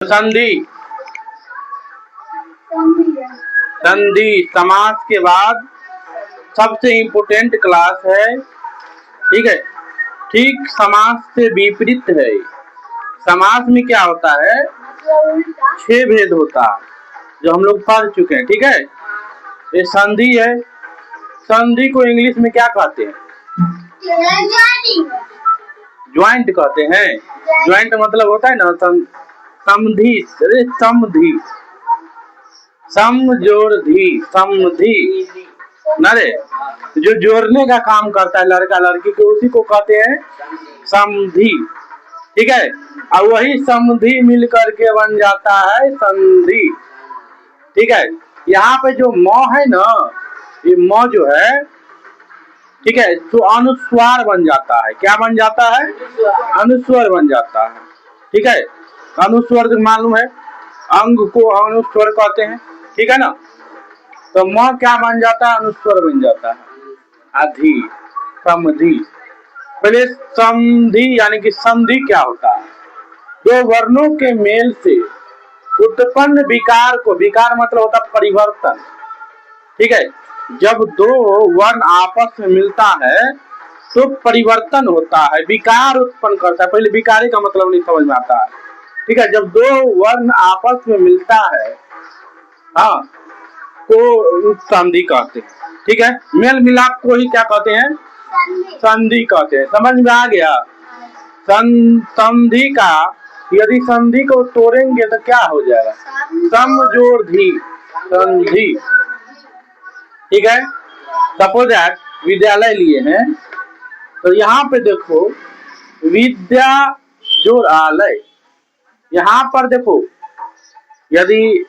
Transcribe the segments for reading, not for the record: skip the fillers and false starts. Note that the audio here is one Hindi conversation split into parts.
संधि। संधि समास के बाद सबसे इम्पोर्टेंट क्लास है, ठीक है। ठीक समास से विपरीत है। समास में क्या होता है, 6 भेद होता है जो हम लोग पढ़ चुके हैं, ठीक है। ये संधि है। संधि को इंग्लिश में क्या कहते हैं? ज्वाइंट कहते हैं। ज्वाइंट मतलब होता है ना समधि, समधि, समजोड़धी, समधि ना रे, जो जोड़ने का काम करता है लड़का लड़की को, उसी को कहते हैं समधि, ठीक है। और वही समधि मिल करके बन जाता है संधि, ठीक है। यहाँ पे जो म है ना, ये म जो है, ठीक है, तो अनुस्वार बन जाता है। क्या बन जाता है? अनुस्वार बन जाता है, ठीक है। अनुस्वार तो मालूम है, अंग को अनुस्वार कहते हैं, ठीक है ना। तो म क्या बन जाता है? अनुस्वार बन जाता है, अधि, समधि। पहले संधि यानी कि संधि क्या होता है? दो वर्णों के मेल से उत्पन्न विकार को, विकार मतलब होता है परिवर्तन, ठीक है। जब दो वर्ण आपस में मिलता है तो परिवर्तन होता है, विकार उत्पन्न करता है। पहले विकारी का मतलब नहीं समझ में आता है, ठीक है। जब दो वर्ण आपस में मिलता है, हाँ, तो संधि कहते हैं, ठीक है। मेल मिलाप को ही क्या कहते हैं? संधि कहते हैं। समझ में आ गया? संधि का यदि संधि को तोड़ेंगे तो क्या हो जाएगा? समजोड़धी, संधि, ठीक है। सपोज दैट विद्यालय लिए हैं, तो यहाँ पे देखो विद्या जोड़ आलय, यहाँ पर देखो यदि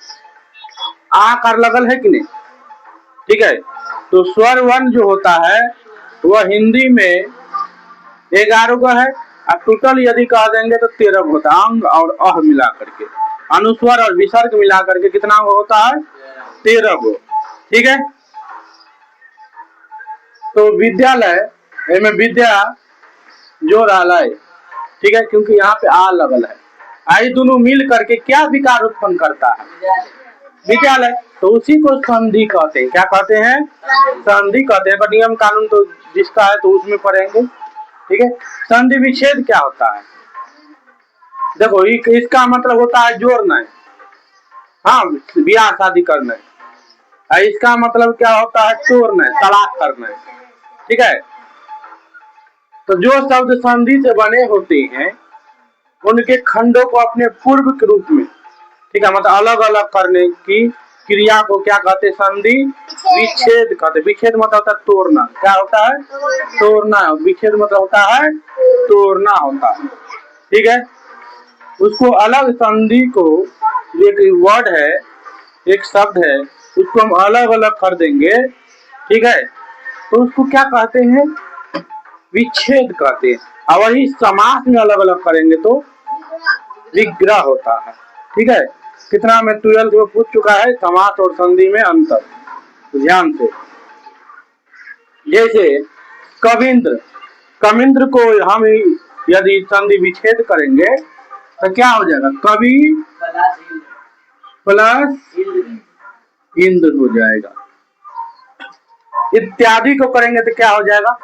आकार लगल है कि नहीं, ठीक है। तो स्वर वर्ण जो होता है वह हिंदी में 11 का है, और टोटल यदि कह देंगे तो 13 होता है। अंग और अह मिला करके, अनुस्वर और विसर्ग मिला करके कितना होता है? 13 गो, ठीक है। तो विद्यालय में विद्या जोड़ आलय, ठीक है, क्योंकि यहाँ पे आ लगल है। आई दोनों मिल करके क्या विकार उत्पन्न करता है? विद्यालय। तो उसी को संधि कहते हैं। क्या कहते हैं? संधि कहते हैं। पर नियम कानून तो जिसका है तो उसमें पढ़ेंगे, ठीक है। संधि विच्छेद क्या होता है? देखो इसका मतलब होता है जोड़ना है, हाँ, ब्याह शादी करना है। इसका मतलब क्या होता है? तोड़ना है, तलाक करना है, ठीक है। तो जो शब्द संधि से बने होते हैं उनके खंडों को अपने पूर्व के रूप में, ठीक है, मतलब अलग अलग करने की क्रिया को क्या कहते हैं? संधि विच्छेद कहते हैं। विच्छेद मतलब होता है तोड़ना। क्या होता है? तोड़ना। विच्छेद मतलब होता है तोड़ना होता है, ठीक है। उसको अलग संधि को, एक वर्ड है, एक शब्द है, उसको हम अलग अलग कर देंगे, ठीक है, तो उसको क्या कहते हैं? विच्छेद कहते हैं। और वही समास में अलग अलग करेंगे तो विग्रह होता है, ठीक है। कितना में 12th में पूछ चुका है समास और संधि में अंतर, ध्यान से। जैसे कविंद्र, कविंद्र को हम यदि संधि विच्छेद करेंगे तो क्या हो जाएगा? कवि प्लस इंद्र हो जाएगा। इत्यादि को करेंगे तो क्या हो जाएगा?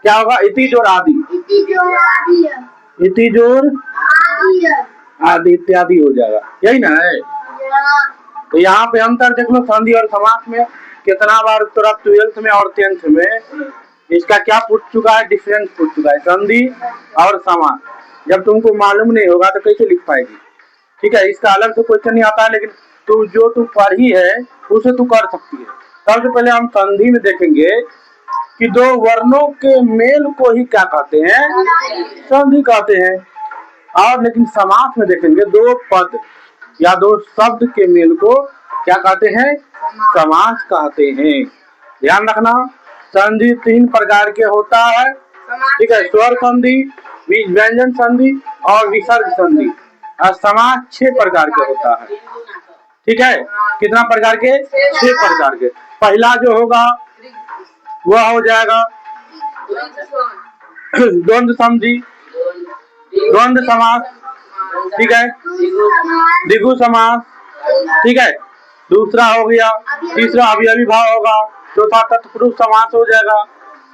क्या होगा? इति जोड़ आदि, इति जोड़ आदि, इत्यादि हो जाएगा। यही ना है? तो यहाँ पे अंतर देख लो संधि और समास में। कितना बार तोरा 12th में और 10th में इसका क्या पूछ चुका है? डिफरेंस पूछ चुका है, संधि और समास। जब तुमको मालूम नहीं होगा तो कैसे लिख पाएगी, ठीक है। इसका अलग से क्वेश्चन नहीं आता है, लेकिन तू जो तू पढ़ी है उसे तू कर सकती है। सबसे पहले हम संधि में देखेंगे कि दो वर्णों के मेल को ही क्या कहते हैं? संधि कहते हैं। और लेकिन समास में देखेंगे दो पद या दो शब्द के मेल को क्या कहते हैं? समास कहते हैं। ध्यान रखना, संधि 3 प्रकार के होता है, ठीक है। स्वर संधि, व्यंजन संधि और विसर्ग संधि। और समास 6 प्रकार के होता है, ठीक है। कितना प्रकार के? 6 प्रकार के। पहला जो होगा वह हो जाएगा द्वंद्व संधि, द्वंद्व समास, ठीक है, द्विगु समास, ठीक है, दूसरा हो गया, तीसरा अवयवी भाव होगा, चौथा तत्पुरुष समास हो जाएगा,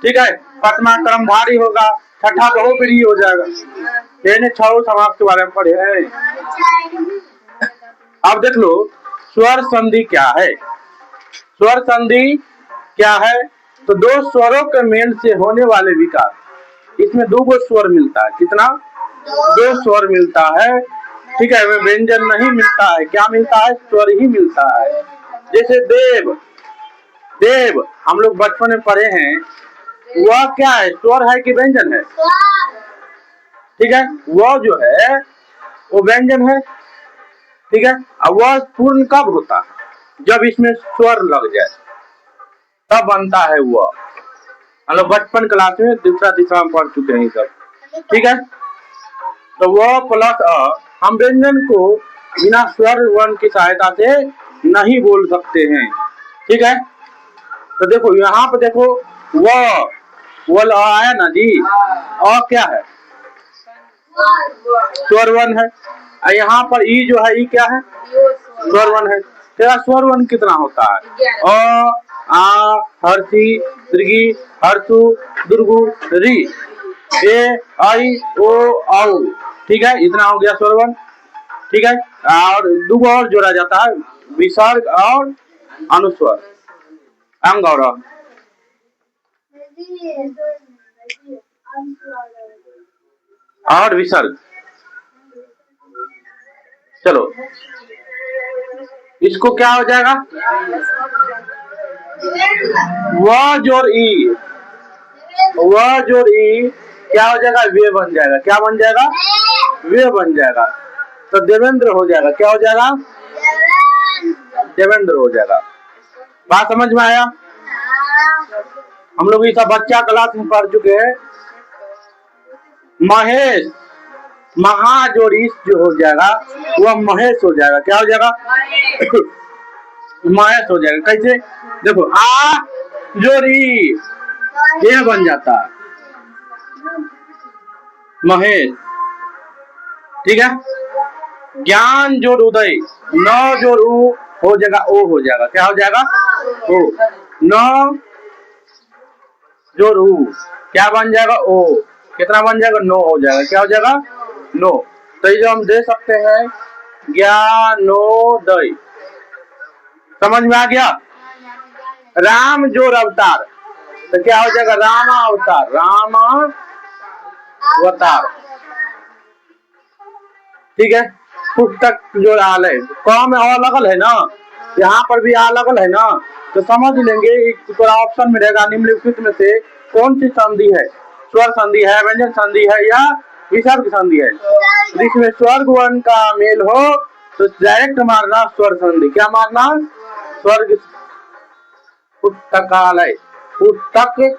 ठीक है, पांचवा कर्मधारी होगा, छठा बहुव्रीहि हो जाएगा। ये 6 समास के बारे में पढ़े हैं। अब देख लो स्वर संधि क्या है। स्वर संधि क्या है? तो दो स्वरों के मेल से होने वाले विकार, इसमें 2 स्वर मिलता है। कितना? 2 स्वर मिलता है, ठीक है, वे व्यंजन नहीं मिलता है। क्या मिलता है? स्वर ही मिलता है। जैसे देव, देव हम लोग बचपन में पढ़े हैं, वह क्या है? स्वर है कि व्यंजन है? ठीक है, वह जो है वो व्यंजन है, ठीक है। अब वह पूर्ण कब होता है? जब इसमें स्वर लग जाए तब बनता है वह। हम लोग बचपन क्लास में दूसरा तीसरा में पढ़ चुके हैं सब, ठीक है। तो वह प्लस अ, हम व्यंजन को बिना स्वर वर्ण की सहायता से नहीं बोल सकते हैं, ठीक है। तो देखो यहाँ पे देखो वल आया ना जी, अ क्या है? स्वर वर्ण है। यहाँ पर ई जो है, ई क्या है? स्वर वर्ण है। तेरा स्वर वर्ण कितना होता है? अ, आ, हर्षी, दीर्घी, हर्षु, दुर्गु, री, ए, आई, ओ, औ, ठीक है, इतना हो गया स्वर वर्ण, ठीक है। और 2 और जोड़ा जाता है, विसर्ग और अनुस्वर, अंग और विसर्ग। चलो इसको क्या हो जाएगा? वह जोड़ ई, वह जोड़ ई क्या हो जाएगा? वे बन जाएगा। क्या बन जाएगा? वे बन जाएगा। तो देवेंद्र हो जाएगा। क्या हो जाएगा? देवेंद्र हो जाएगा। बात समझ में आया? हम लोग ये सब बच्चा क्लास में पढ़ चुके हैं। महेश, महाजोड़ीस जो हो जाएगा वह महेश हो जाएगा। क्या हो जाएगा? महेश हो जाएगा। कैसे? देखो आ जोड़ी ये बन जाता है महेश, ठीक है। ज्ञान जोड़ उदय, नौ जोड़ उ हो जाएगा, ओ हो जाएगा। क्या हो जाएगा? ओ। नौ जोड़ उ क्या बन जाएगा? ओ। कितना बन जाएगा? 9 हो जाएगा। क्या हो जाएगा? 9। तो ये जो हम दे सकते हैं ज्ञानोदय, समझ में आ गया? राम जोड़ अवतार, तो क्या हो जाएगा? रामा अवतार, रामा अवतार, ठीक है। पुस्तक जो आलय, क में अ लगल है ना, यहाँ पर भी आ लगल है ना, तो समझ लेंगे थोड़ा ऑप्शन में रहेगा निम्नलिखित में से कौन सी संधि है? स्वर संधि है, व्यंजन संधि है या विसर्ग संधि है? जिसमें स्वर्ग वर्ण का मेल हो तो डायरेक्ट मारना स्वर संधि। क्या मारना? स्वर्ग। पुस्तकालय, पुस्तकालय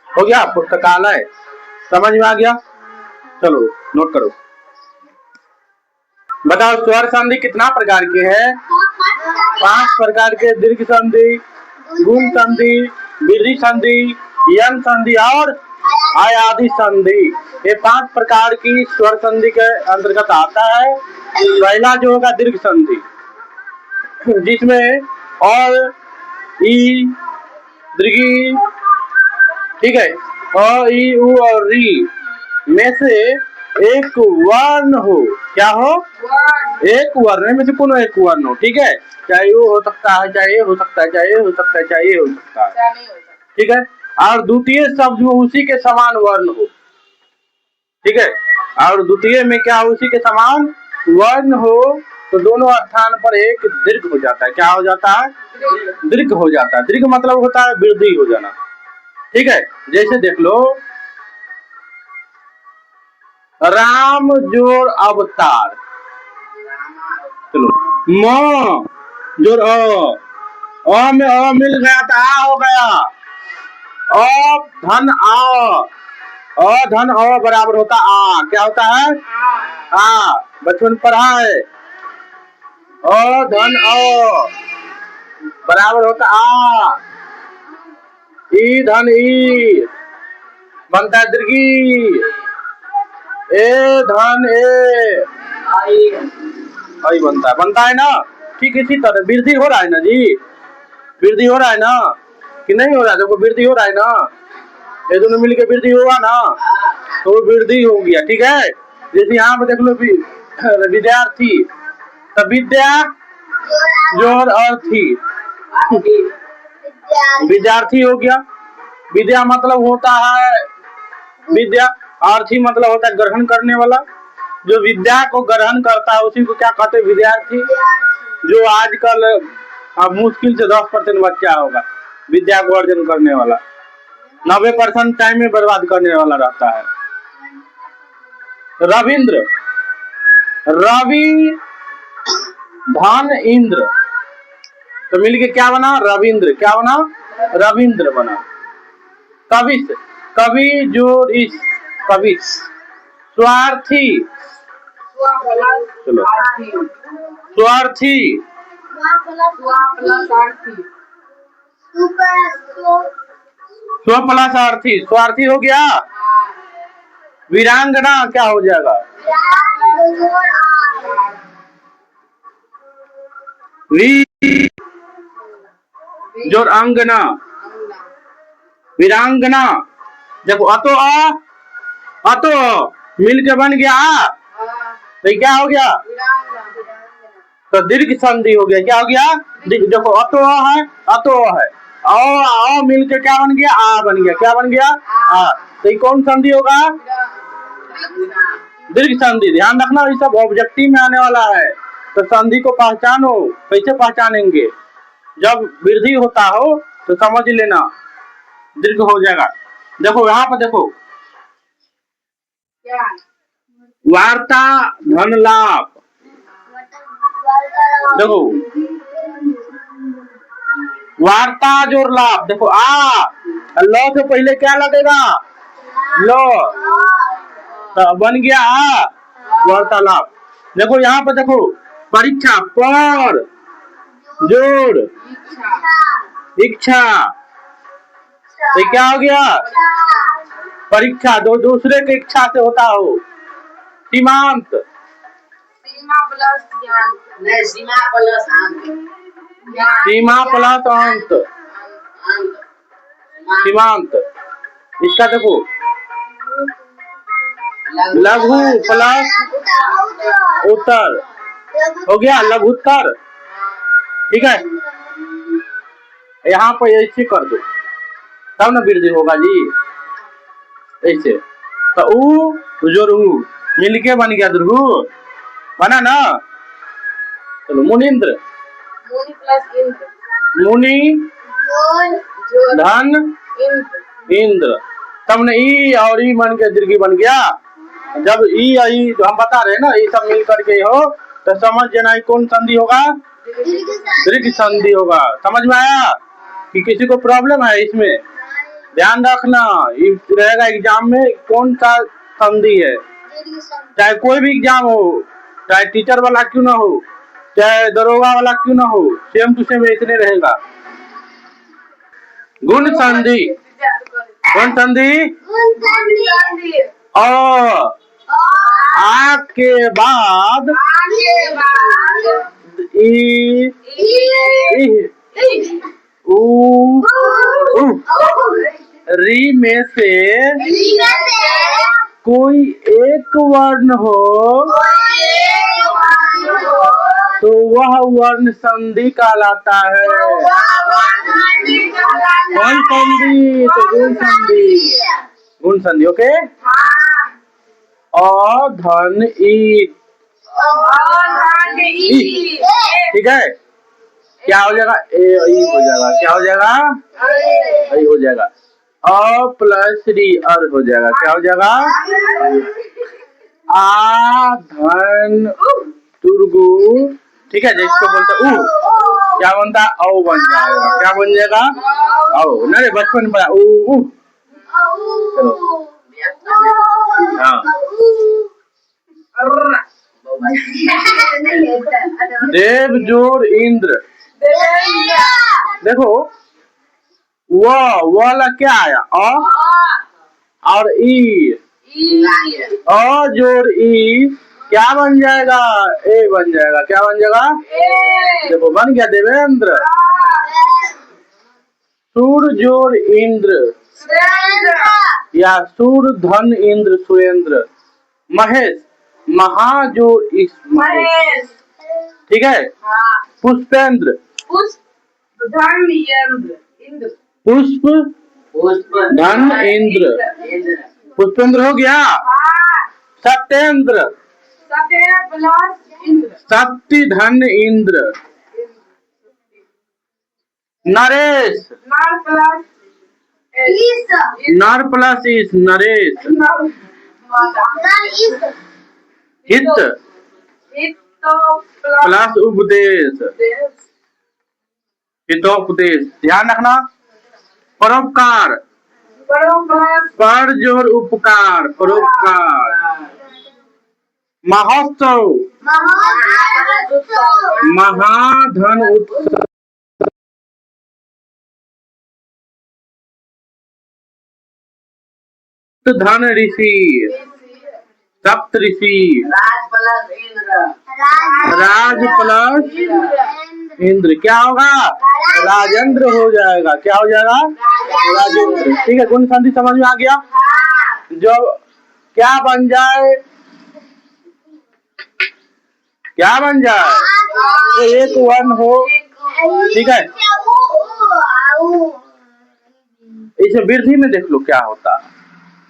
हो गया, पुस्तकालय। समझ में आ गया? चलो नोट करो। बताओ स्वर संधि कितना प्रकार के है? 5 प्रकार के। दीर्घ संधि, गुण संधि, वृद्धि संधि, यंग संधि और आयादी संधि। ये 5 प्रकार की स्वर संधि के अंतर्गत आता है। पहला जो होगा दीर्घ संधि, जिसमें और ई, दीर्घी, ठीक है, अ, ई, उ और री में से एक वर्ण हो। क्या हो? एक वर्ण में से कोनो एक वर्ण हो, ठीक है। चाहे वो हो सकता है, चाहे हो सकता है, चाहे हो सकता है, चाहे हो सकता है, ठीक है। और द्वितीय शब्द में उसी के समान वर्ण हो, ठीक है। और द्वितीय में क्या उसी के समान वर्ण हो तो दोनों स्थान पर एक दीर्घ हो जाता है। क्या हो जाता है? दीर्घ हो जाता है। दीर्घ मतलब होता है वृद्धि हो जाना, ठीक है। जैसे देख लो राम जोड़ अवतार, चलो म जोड़ अ में अ मिल गया तो आ हो गया। अ धन आ, अ धन अ बराबर होता आ। क्या होता है? आ। बचपन पढ़ा है। अ धन अ बराबर होता आ, ई धन ई बनता है दीर्घी, ए धन ए आई बनता है ना। ठीक इसी तरह वृद्धि हो रहा है ना जी, वृद्धि हो रहा है ना कि नहीं हो रहा है? देखो वृद्धि हो रहा है ना, ये दोनों मिलके वृद्धि होगा ना तो वृद्धि हो गया। ठीक है, जैसे यहाँ पे देख लो विद्यार्थी, तो विद्या जोर और थी, विद्यार्थी हो गया। विद्या मतलब होता है विद्या, अर्थी मतलब होता है ग्रहण करने वाला। जो विद्या को ग्रहण करता है उसी को क्या कहते हैं? विद्यार्थी। जो आजकल अब मुश्किल से 10% बच्चा होगा विद्या को अर्जन करने वाला, 90% टाइम में बर्बाद करने वाला रहता है। रविंद्र, रवि धन इंद्र, तो मिलके क्या बना? रविंद्र। क्या बना? रविंद्र बना। कविश, कवि जोर इस, कविश। स्वार्थी, चलो स्वार्थी, स्व प्लस अर्थी, स्वार्थी हो गया। वीरांगना क्या हो जाएगा? वी जोर अंगना, वीरांगना। देखो अतो अतो मिलके बन गया आ, तो क्या हो गया? तो दीर्घ संधि हो गया। क्या हो गया? देखो अतो है, अतो है, आओ मिलके क्या बन गया? आ बन गया। क्या बन गया? आ। तो ये कौन संधि होगा? दीर्घ संधि। ध्यान रखना ये सब ऑब्जेक्टिव में आने वाला है, तो संधि को पहचानो। कैसे पहचानेंगे? जब वृद्धि होता हो तो समझ लेना दीर्घ हो जाएगा। देखो यहाँ पर देखो, वार्ता धन लाभ। देखो वार्ता जोर लाभ, देखो आ लो से पहले क्या लगेगा? लो, तो बन गया आ वार्तालाप। देखो यहाँ पर देखो परीक्षा, पर जोड़ इच्छा, तो क्या हो गया? परीक्षा दो दूसरे की इच्छा से होता हो। सीमांत, सीमा प्लस अंत, सीमांत। इसका देखो लघु प्लस उत्तर हो गया, लघुत्तर। ठीक है, यहाँ पर ऐसे कर दो तब ना वृद्धि होगा जी, ऐसे। तो ऊ जोर ऊ मिलके बन गया दुर्गु, बना ना। चलो मुनिंद्र, मुनि धन इंद्र, तब ने ई और ई बन के दीर्घी बन गया। जब ई आई जो हम बता रहे हैं ना, ये सब मिल करके हो तो समझ जाना कौन संधि होगा? दीर्घ संधि होगा। समझ में आया? कि किसी को प्रॉब्लम है इसमें? ध्यान रखना रहेगा एग्जाम में कौन सा संधि है, चाहे कोई भी एग्जाम हो, चाहे टीचर वाला क्यों ना हो, चाहे दरोगा वाला क्यों ना हो, सेम टू सेम इतने रहेगा। गुण संधि, गुण संधि आ के बाद ई उ री में से कोई एक वर्ण हो तो वह वर्ण संधि कहलाता है। कौन संधि? तो गुण संधि, गुण संधि। ओके, और धन ई, ठीक है। क्या हो जाएगा? ए ई हो जाएगा। क्या हो जाएगा? ए हो जाएगा। और प्लस री अर हो जाएगा। क्या हो जाएगा? आ धन तुर्गु, ठीक है, जिसको बोलते ऊ, क्या बनता? औ बन जाएगा। क्या बन जाएगा? औ। नहीं बचपन में ऊ। चलो हाँ, देव जोर इंद्र। देखो वाला क्या आया? और ई, अ जोड़ ई क्या बन जाएगा? ए बन जाएगा। क्या बन जाएगा? देखो बन गया देवेंद्र। सूर जोड़ इंद्र या सूर धन इंद्र सुरेंद्र। महेश, महाजोड़ इस महेश, ठीक है। पुष्पेंद्र, पुष्प धन इंद्र, पुष्पेंद्र हो गया। सत्येंद्र, शक्ति धन इंद्र। नरेश, नर प्लस इस नरेश। हित प्लस उपदेश, हितोपदेश। ध्यान रखना। परोपकार, पर जोर उपकार, परोपकार। महोत्सव, महाधन उत्सव। धन ऋषि, सप्त ऋषि। राज प्लस इंद्र क्या होगा? राजेंद्र हो जाएगा। क्या हो जाएगा? राजेंद्र। ठीक है, गुण संधि समझ में आ गया। जब क्या बन जाए, क्या बन जाए? तो एक वन हो, ठीक है। इसे वृद्धि में देख लो क्या होता है।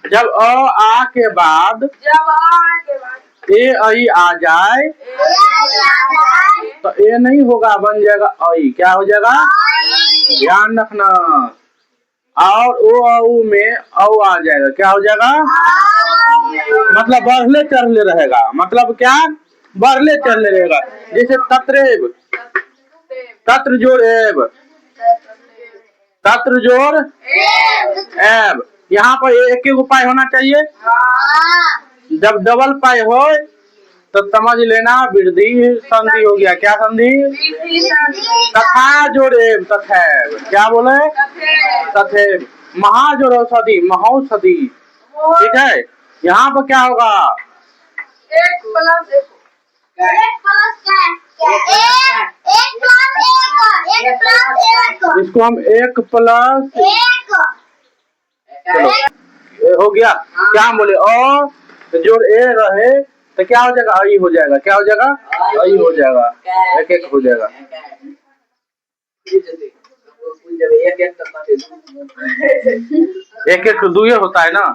जब अ आ के बाद ए आई आ जाए तो ए नहीं होगा, बन जाएगा आई। क्या हो जाएगा? ध्यान रखना। और ओ में औ आ जाएगा। क्या हो जाएगा? मतलब बढ़ले चढ़ले रहेगा। मतलब क्या? बढ़ले चढ़ले रहेगा। जैसे तत्रेब, तत्र जोड़ एब, तत्र जोड़ एब। यहाँ पर एक एक उपाय होना चाहिए। जब डबल पाई हो तो समझ लेना वृद्धि संधि हो गया। क्या संधि? तथा जोड़े तथैव। क्या बोले? तथैव। महा जोड़ औषधि, महौषधि। ठीक है। यहाँ पर क्या होगा? एक प्लस इसको हम एक प्लस हो गया। क्या बोले? और जोड़ ए रहे तो क्या हो जाएगा? आई हो जाएगा। क्या हो जाएगा? आई हो जाएगा। एक एक हो जाएगा। एक एक दुए होता है ना।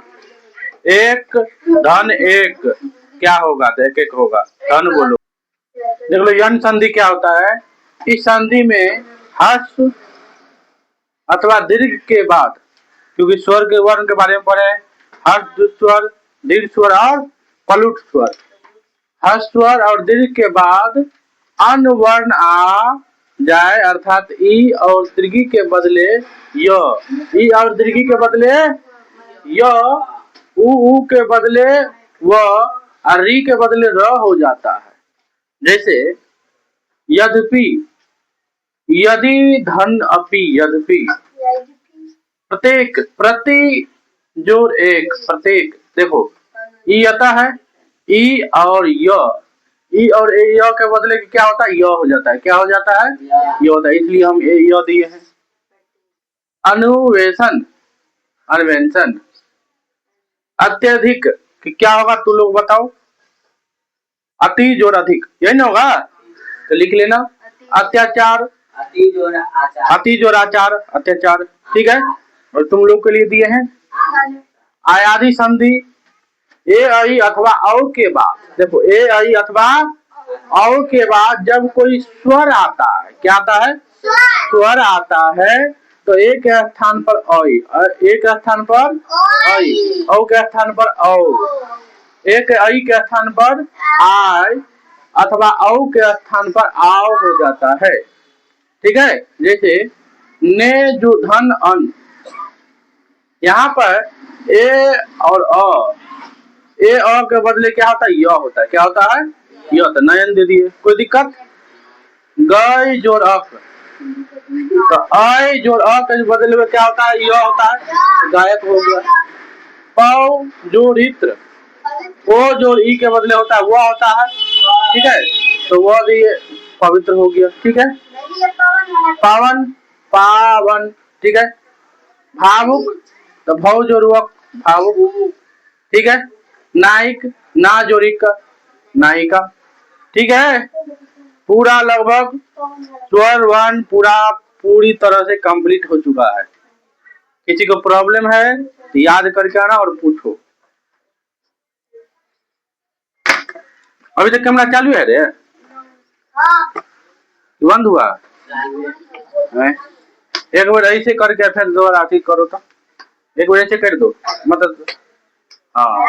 एक धन एक क्या होगा? तो एक एक होगा। धन बोलो। देख लो यन संधि क्या होता है। इस संधि में हर्ष अथवा दीर्घ के बाद, क्योंकि स्वर के वर्ण के बारे में पढ़े, हर्ष स्वर, दीर्घ स्वर और पलुट स्वर। हर्ष स्वर और दीर्घ के बाद अन्य वर्ण आ जाए, अर्थात ई और दीर्घी के बदले य, ई और दीर्घी के बदले य, उ के बदले व और री के बदले र हो जाता है। जैसे यद्यपि, यदि, धन अपि, यद्यपि। प्रत्येक, प्रति जोड़ एक, प्रत्येक। देखो ई आता है, ई और य, ई और य के बदले क्या होता है? य हो जाता है। क्या हो जाता है? य होता है। इसलिए हम य दिए हैं। अनुवेशन, अन्वेषण। अत्यधिक कि क्या होगा? तू लोग बताओ। अति जोड़ अधिक, यही ना होगा? तो लिख लेना। अत्याचार, अति जोड़ आचार, अत्याचार। ठीक है। और तुम लोग के लिए दिए हैं आयादी संधि। ए आई अथवा औ के बाद, देखो ए आई अथवा औ के बाद जब कोई स्वर आता है, क्या आता है? स्वर आता है तो एक स्थान पर आई, एक स्थान पर आई, औ के स्थान पर औ, एक आई के स्थान पर आय अथवा औ के स्थान पर आओ हो जाता है। ठीक है। जैसे ने जो धन अन, यहाँ पर ए और अ, ए और के बदले क्या होता है? य होता है। क्या होता है? य होता है। नयन दे दिए, कोई दिक्कत? गय जोड़ अक, तो अय जोड़ अ के बदले में क्या होता है? य होता है। गायक हो गया। पौजोरित्र, वो जो ई के बदले होता है वह होता है, ठीक है। तो वह भी पवित्र हो गया, ठीक है। पावन, पावन, ठीक है। भावुक, तो भव जोरुक भावुक, ठीक है। नायक, ना जोरिक नायिका, ठीक है। पूरा लगभग स्वर वर्ण पूरी तरह से कंप्लीट हो चुका है। किसी को प्रॉब्लम है तो याद करके आना और पूछो। अभी तक कैमरा चालू है रे? बंद हुआ है? एक बार ऐसे करके फिर दोबारा ठीक करो तो, एक बार ऐसे कर दो मतलब, हाँ।